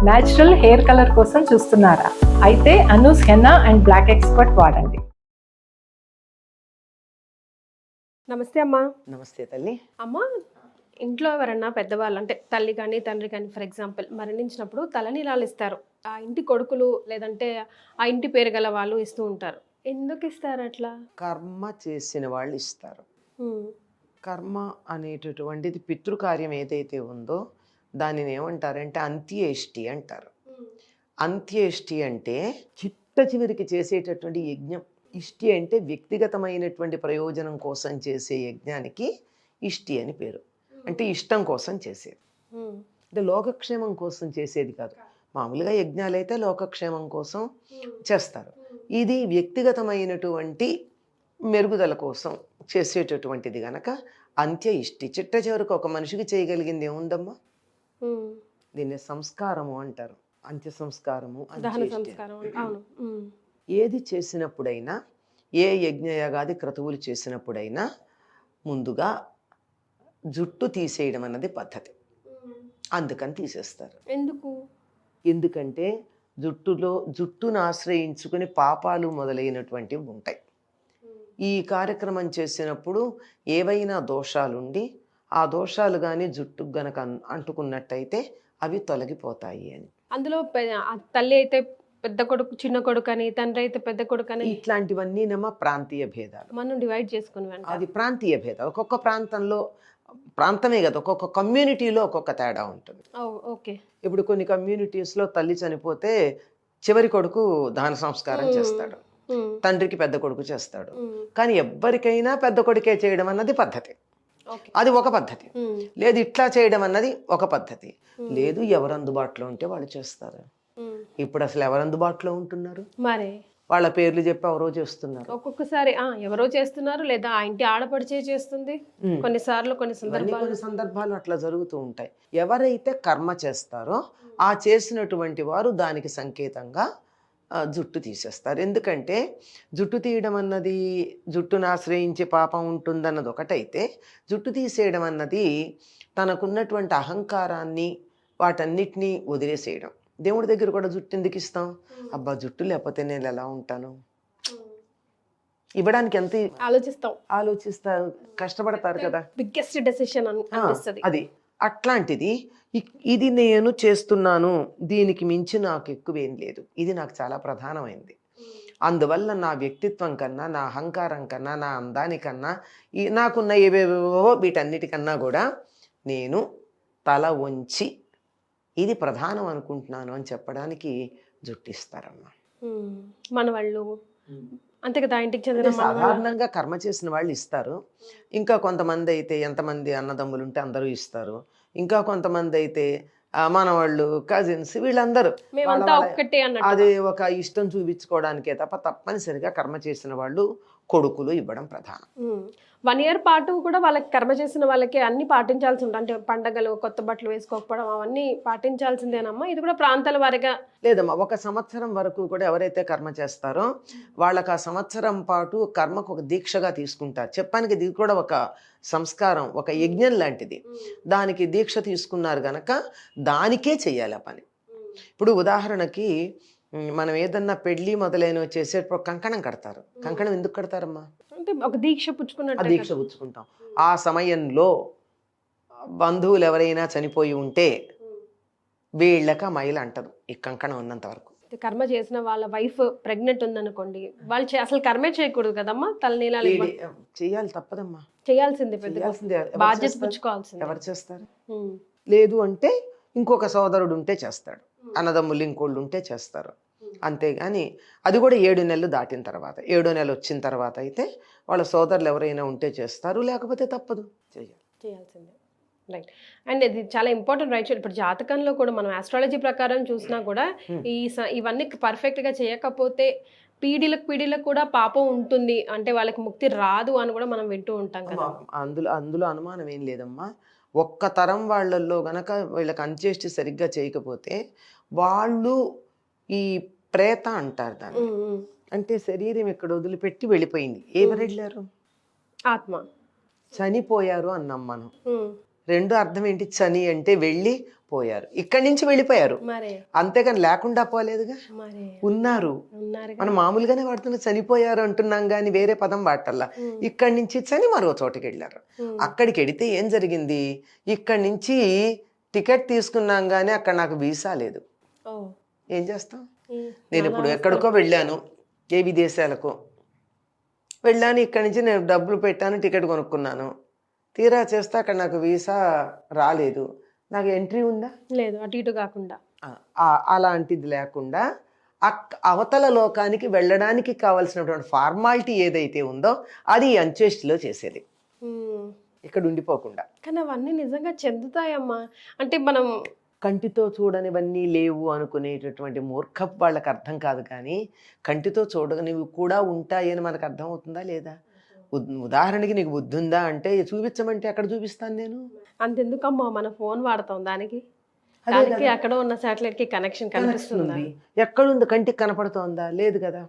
Natural hair colour కోసం చూస్తున్నారా? అయితే Anoos henna and black expert వాడండి. నమస్తే అమ్మా. నమస్తే తల్లి. అమ్మా, ఇంట్లో ఎవరన్నా పెద్దవాళ్ళు అంటే తల్లి కానీ తండ్రి కానీ ఫర్ ఎగ్జాంపుల్ మరణించినప్పుడు తలనీలాలు ఇస్తారు. ఆ ఇంటి కొడుకులు లేదంటే ఆ ఇంటి పేరు గల వాళ్ళు ఇస్తూ ఉంటారు. ఎందుకు ఇస్తారు అట్లా? కర్మ చేసిన వాళ్ళు ఇస్తారు. కర్మ అనేటటువంటిది పితృకార్యం ఏదైతే ఉందో దానిని ఏమంటారంటే అంత్యేష్టి అంటారు. అంత్యేష్టి అంటే చిట్ట చివరికి చేసేటటువంటి యజ్ఞం. ఇష్టి అంటే వ్యక్తిగతమైనటువంటి ప్రయోజనం కోసం చేసే యజ్ఞానికి ఇష్టి అని పేరు. అంటే ఇష్టం కోసం చేసేది, అంటే లోకక్షేమం కోసం చేసేది కాదు. మామూలుగా యజ్ఞాలైతే లోకక్షేమం కోసం చేస్తారు. ఇది వ్యక్తిగతమైనటువంటి మెరుగుదల కోసం చేసేటటువంటిది గనక అంత్య ఇష్టి. చిట్ట చివరికి ఒక మనిషికి చేయగలిగింది ఏముందమ్మా? దీన్ని సంస్కారము అంటారు. అంత్య సంస్కారము, ఏది చేసినప్పుడైనా, ఏ యజ్ఞయాగాది క్రతువులు చేసినప్పుడైనా ముందుగా జుట్టు తీసేయడం అన్నది పద్ధతి. అందుకని తీసేస్తారు. ఎందుకంటే జుట్టును ఆశ్రయించుకుని పాపాలు మొదలైనటువంటివి ఉంటాయి. ఈ కార్యక్రమం చేసినప్పుడు ఏవైనా దోషాలుండి ఆ దోషాలు కానీ జుట్టుకు గనక అంటుకున్నట్టయితే అవి తొలగిపోతాయి అని. అందులో తల్లి అయితే పెద్ద కొడుకు చిన్న కొడుకు అని, తండ్రి అయితే పెద్ద కొడుకు అని, ఇట్లాంటివన్నీ ప్రాంతీయ భేదాలు. మనం డివైడ్ చేసుకుని అది ప్రాంతీయ భేదాలు. ఒక్కొక్క ప్రాంతంలో, ప్రాంతమే కదా, ఒక్కొక్క కమ్యూనిటీలో ఒక్కొక్క తేడా ఉంటుంది. ఇప్పుడు కొన్ని కమ్యూనిటీస్లో తల్లి చనిపోతే చివరి కొడుకు దాన సంస్కారం చేస్తాడు, తండ్రికి పెద్ద కొడుకు చేస్తాడు. కానీ ఎవ్వరికైనా పెద్ద కొడుకే చేయడం అన్నది పద్ధతి. అది ఒక పద్ధతి. లేదు ఇట్లా చేయడం అన్నది ఒక పద్ధతి. లేదు ఎవరు అందుబాటులో ఉంటే వాళ్ళు చేస్తారు. ఇప్పుడు అసలు ఎవరు అందుబాటులో ఉంటున్నారు? మరి వాళ్ళ పేర్లు చెప్పి ఎవరో చేస్తున్నారు. ఒక్కొక్కసారి ఎవరో చేస్తున్నారు, లేదా ఆ ఇంటి ఆడపడిచే చేస్తుంది. కొన్నిసార్లు కొన్ని సందర్భాలు అట్లా జరుగుతూ ఉంటాయి. ఎవరైతే కర్మ చేస్తారో ఆ చేసినటువంటి వారు దానికి సంకేతంగా జుట్టు తీసేస్తారు. ఎందుకంటే జుట్టు తీయడం అన్నది జుట్టును ఆశ్రయించి పాపం ఉంటుందన్నది ఒకటైతే, జుట్టు తీసేయడం అన్నది తనకున్నటువంటి అహంకారాన్ని వాటన్నిటినీ వదిలేసేయడం. దేవుడి దగ్గర కూడా జుట్టు ఎందుకు ఇస్తాం? అబ్బా జుట్టు లేకపోతే నేను ఎలా ఉంటాను, ఇవ్వడానికి ఎంత ఆలోచిస్తారు, కష్టపడతారు కదా. బిగ్గెస్ట్ డెసిషన్ అది అట్లాంటిది. ఇది నేను చేస్తున్నాను, దీనికి మించి నాకు ఎక్కువేం లేదు, ఇది నాకు చాలా ప్రధానమైంది. అందువల్ల నా వ్యక్తిత్వం కన్నా, నా అహంకారం కన్నా, నా అందానికన్నా, నాకున్న ఏవేవో వీటన్నిటికన్నా కూడా నేను తల వంచి ఇది ప్రధానం అనుకుంటున్నాను అని చెప్పడానికి జుట్టిస్తారమ్మా మన వాళ్ళు. అంతే కదా, ఇంటికి చెందిన సాధారణంగా కర్మ చేసిన వాళ్ళు ఇస్తారు. ఇంకా కొంతమంది అయితే, ఎంతమంది అన్నదమ్ములు ఉంటే అందరూ ఇస్తారు. ఇంకా కొంతమంది అయితే మనవాళ్ళు, కజిన్స్, వీళ్ళందరూ అది ఒక ఇష్టం చూపించుకోవడానికే తప్ప తప్పనిసరిగా కర్మ చేసిన వాళ్ళు కొడుకులు ఇవ్వడం ప్రధానం. 1 year పాటు కూడా వాళ్ళకి కర్మ చేసిన వాళ్ళకి అన్ని పాటించాల్సి ఉంటుంది. అంటే పండగలు, కొత్త బట్టలు వేసుకోకపోవడం, అవన్నీ పాటించాల్సిందేనమ్మా? ఇది కూడా ప్రాంతాల వారిగా లేదమ్మా. 1 సంవత్సరం వరకు కూడా ఎవరైతే కర్మ చేస్తారో వాళ్ళకి ఆ సంవత్సరం పాటు కర్మకు ఒక దీక్షగా తీసుకుంటారు. చెప్పానికి ఇది కూడా ఒక సంస్కారం, ఒక యజ్ఞం లాంటిది. దానికి దీక్ష తీసుకున్నారు గనక దానికే చెయ్యాలి ఆ పని. ఇప్పుడు ఉదాహరణకి మనం ఏదన్నా పెళ్లి మొదలైనవి చేసేటప్పుడు కంకణం కడతారు. కంకణం ఎందుకు కడతారమ్మా? అంటే ఒక దీక్ష పుచ్చుకున్నట్టు. దీక్ష పుచ్చుకుంటాం. ఆ సమయంలో బంధువులు ఎవరైనా చనిపోయి ఉంటే వీళ్ళక మైలు అంటదు ఈ కంకణం ఉన్నంత వరకు. కర్మ చేసిన వాళ్ళ వైఫ్ ప్రెగ్నెంట్ ఉందనుకోండి, వాళ్ళు అసలు కర్మే చేయకూడదు కదమ్మా. తలనీలాలు చేయాలి, తప్పదమ్మా, చేయాల్సిందే, బాధ్యత పుచ్చుకోవాల్సింది. ఎవరు చేస్తారు? లేదు అంటే ఇంకొక సోదరుడు ఉంటే చేస్తాడు, అన్నదమ్ములు ఇంకోళ్ళు ఉంటే చేస్తారు. అంతేగాని అది కూడా 7 నెలలు దాటిన తర్వాత, 7వ నెల వచ్చిన తర్వాత అయితే వాళ్ళ సోదరులు ఎవరైనా ఉంటే చేస్తారు, లేకపోతే తప్పదు, చేయాల్సిందే. రైట్. అండ్ ఇది చాలా ఇంపార్టెంట్ రైట్. ఇప్పుడు జాతకంలో కూడా మనం ఆస్ట్రాలజీ ప్రకారం చూసినా కూడా ఇవన్నీ పర్ఫెక్ట్గా చేయకపోతే పీడిలకు కూడా పాపం ఉంటుంది, అంటే వాళ్ళకి ముక్తి రాదు అని కూడా మనం వింటూ ఉంటాం కదా. అందులో అనుమానం ఏం లేదమ్మా. ఒక్క తరం వాళ్ళల్లో గనక వీళ్ళకి అంత్యేష్టి సరిగ్గా చేయకపోతే వాళ్ళు ఈ ప్రేత అంటారు దాన్ని. అంటే శరీరం ఇక్కడ వదిలిపెట్టి వెళ్ళిపోయింది. ఎవరు వెళ్ళారు? ఆత్మ. చనిపోయారు అన్నాం మనం. రెండు అర్థం ఏంటి? చని అంటే వెళ్ళి పోయారు, ఇక్కడి నుంచి వెళ్ళిపోయారు, మరి అంతేగాని లేకుండా పోలేదుగా, మరి ఉన్నారు. ఉన్నారు మనం మామూలుగానే వాడుతున్న చనిపోయారు అంటున్నాం కానీ వేరే పదం వాడటల్లా. ఇక్కడి నుంచి చని మరో చోటుకి వెళ్ళారు. అక్కడికి వెడితే ఏం జరిగింది? ఇక్కడి నుంచి టికెట్ తీసుకున్నాం కానీ అక్కడ నాకు వీసా లేదు. ఓ ఏం చేస్తాం? నేను ఇప్పుడు ఎక్కడికో వెళ్ళాను, ఏ విదేశాలకు వెళ్ళాను, ఇక్కడి నుంచి నేను డబ్బులు పెట్టాను, టికెట్ కొనుక్కున్నాను, తీరా చేస్తే అక్కడ నాకు వీసా రాలేదు, నాకు ఎంట్రీ ఉందా? లేదు, అటు ఇటు కాకుండా. అలాంటిది లేకుండా అవతల లోకానికి వెళ్ళడానికి కావాల్సినటువంటి ఫార్మాలిటీ ఏదైతే ఉందో అది ఈ అంత్యేష్టిలో చేసేది, ఇక్కడ ఉండిపోకుండా. కానీ అవన్నీ నిజంగా చెందుతాయమ్మా. అంటే మనం కంటితో చూడనివన్నీ లేవు అనుకునేటటువంటి మూర్ఖపు వాళ్ళకి అర్థం కాదు, కానీ కంటితో చూడనివి కూడా ఉంటాయని మనకు అర్థం అవుతుందా లేదా? ఉదాహరణకి నీకు బుద్ధి ఉందా అంటే చూపించమంటే ఎక్కడ చూపిస్తాను నేను? అంతెందుకమ్మా, మన ఫోన్ వాడతాం, దానికి దానికి అక్కడ ఉన్న శాటిలైట్ కి కనెక్షన్ కనిపిస్తుంది. ఎక్కడుంది? కంటికి కనపడుతోందా? లేదు కదా.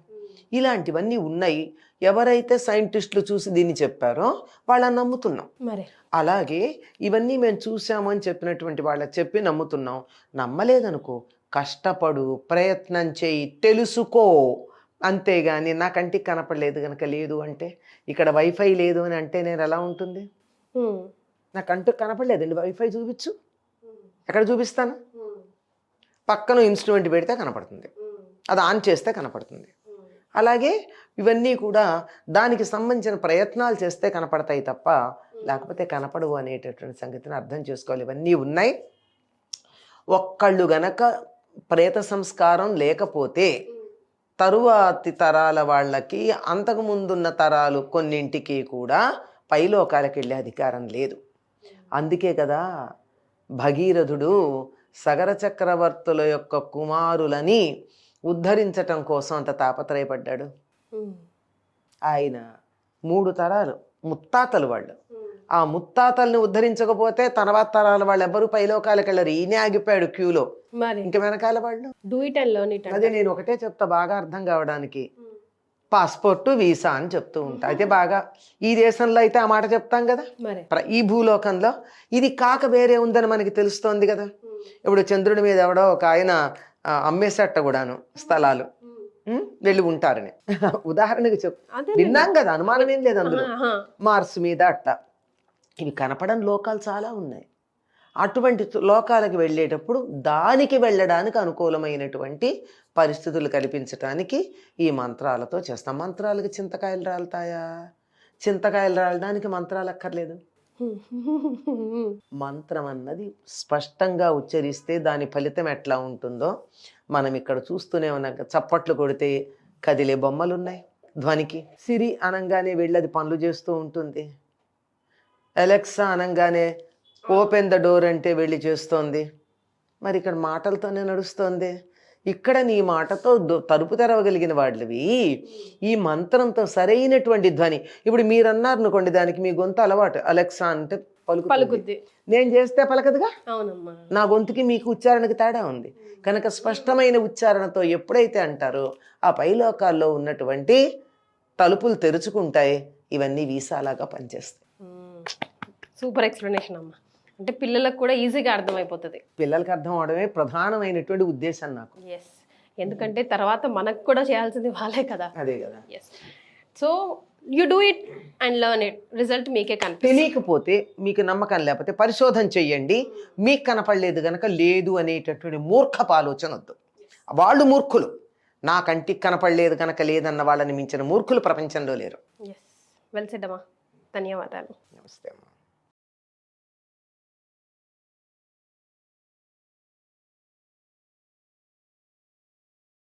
ఇలాంటివన్నీ ఉన్నాయి. ఎవరైతే సైంటిస్టులు చూసి దీన్ని చెప్పారో వాళ్ళని నమ్ముతున్నాం. మరి అలాగే ఇవన్నీ మేము చూసాము అని చెప్పినటువంటి వాళ్ళకి చెప్పి నమ్ముతున్నాం. నమ్మలేదనుకో, కష్టపడు, ప్రయత్నం చేయి, తెలుసుకో, అంతేగాని నా కంటికి కనపడలేదు కనుక లేదు అంటే, ఇక్కడ వైఫై లేదు అని అంటే నేను ఎలా ఉంటుంది? నా కంటికి కనపడలేదండి, వైఫై చూపించు, ఎక్కడ చూపిస్తాను? పక్కన ఇన్స్ట్రుమెంట్ పెడితే కనపడుతుంది, అది ఆన్ చేస్తే కనపడుతుంది. అలాగే ఇవన్నీ కూడా దానికి సంబంధించిన ప్రయత్నాలు చేస్తే కనపడతాయి తప్ప లేకపోతే కనపడవు అనేటటువంటి సంగతిని అర్థం చేసుకోవాలి. ఇవన్నీ ఉన్నాయి. ఒక్కళ్ళు గనక ప్రేత సంస్కారం లేకపోతే తరువాతి తరాల వాళ్ళకి అంతకుముందున్న తరాలు కొన్నింటికి కూడా పైలోకాలకు వెళ్ళే అధికారం లేదు. అందుకే కదా భగీరథుడు సగర చక్రవర్తుల యొక్క కుమారులని ఉద్ధరించటం కోసం అంత తాపత్రయపడ్డాడు. ఆయన 3 తరాలు ముత్తాతలు వాళ్ళు. ఆ ముత్తాతల్ని ఉద్ధరించకపోతే తర్వాత తరాల వాళ్ళు ఎవరు పైలోకాలకు వెళ్ళరు. ఈయనే ఆగిపోయాడు క్యూలో, ఇంక వెనకాల వాళ్ళు. అదే నేను ఒకటే చెప్తా బాగా అర్థం కావడానికి, పాస్పోర్ట్ వీసా అని చెప్తూ ఉంటా. అయితే బాగా ఈ దేశంలో అయితే ఆ మాట చెప్తాం కదా, ఈ భూలోకంలో ఇది కాక వేరే ఉందని మనకి తెలుస్తోంది కదా. ఇప్పుడు చంద్రుడి మీద ఎవడో ఒక ఆయన అమ్మేసట్ట కూడాను స్థలాలు, వెళ్ళి ఉంటారని ఉదాహరణకి విన్నాం కదా, అనుమానం ఏం లేదు అందులో. మార్స్ మీద అట్ట ఇవి కనపడని లోకాలు చాలా ఉన్నాయి. అటువంటి లోకాలకు వెళ్ళేటప్పుడు దానికి వెళ్ళడానికి అనుకూలమైనటువంటి పరిస్థితులు కల్పించడానికి ఈ మంత్రాలతో చేస్తాం. మంత్రాలకి చింతకాయలు రాలుతాయా? చింతకాయలు రాలడానికి మంత్రాలు అక్కర్లేదు. మంత్రం అన్నది స్పష్టంగా ఉచ్చరిస్తే దాని ఫలితం ఎట్లా ఉంటుందో మనం ఇక్కడ చూస్తూనే ఉన్నాం. చప్పట్లు కొడితే కదిలే బొమ్మలు ఉన్నాయి ధ్వనికి. సిరి అనంగానే వెళ్ళి పనులు చేస్తూ ఉంటుంది. అలెక్సా అనంగానే ఓపెన్ ద డోర్ అంటే వెళ్ళి చేస్తోంది. మరి ఇక్కడ మాటలతోనే నడుస్తోంది. ఇక్కడ నీ మాటతో తలుపు తెరవగలిగిన వాళ్ళవి ఈ మంత్రంతో సరైనటువంటి ధ్వని. ఇప్పుడు మీరు అన్నారు అనుకోండి, దానికి మీ గొంతు అలవాటు, అలెక్సా అంటే పలుకుద్ది, నేను చేస్తే పలకదుగా. నా గొంతుకి మీకు ఉచ్చారణకి తేడా ఉంది కనుక స్పష్టమైన ఉచ్చారణతో ఎప్పుడైతే అంటారో ఆ పైలోకాల్లో ఉన్నటువంటి తలుపులు తెరుచుకుంటాయి. ఇవన్నీ వీసాలాగా పనిచేస్తాయి. సూపర్ ఎక్స్ప్లెనేషన్ అమ్మా. అంటే పిల్లలకు కూడా ఈజీగా అర్థమైపోతుంది. పిల్లలకి అర్థం అవడమే ప్రధానమైనటువంటి ఉద్దేశం నాకు. ఎందుకంటే తర్వాత మనకు కూడా చేయాల్సింది వాళ్ళే కదా. అదే కదా. So you do it and learn it, result మీకే కనిపిస్తుంది. తెలియకపోతే, మీకు నమ్మకం లేకపోతే పరిశోధన చెయ్యండి. మీకు కనపడలేదు కనుక లేదు అనేటటువంటి మూర్ఖపు ఆలోచన వద్దు. వాళ్ళు మూర్ఖులు. నా కంటికి కనపడలేదు కనుక లేదన్న వాళ్ళని మించిన మూర్ఖులు ప్రపంచంలో లేరు. వెల్ సెడ్ అమ్మా. ధన్యవాదాలు. నమస్తే అమ్మా.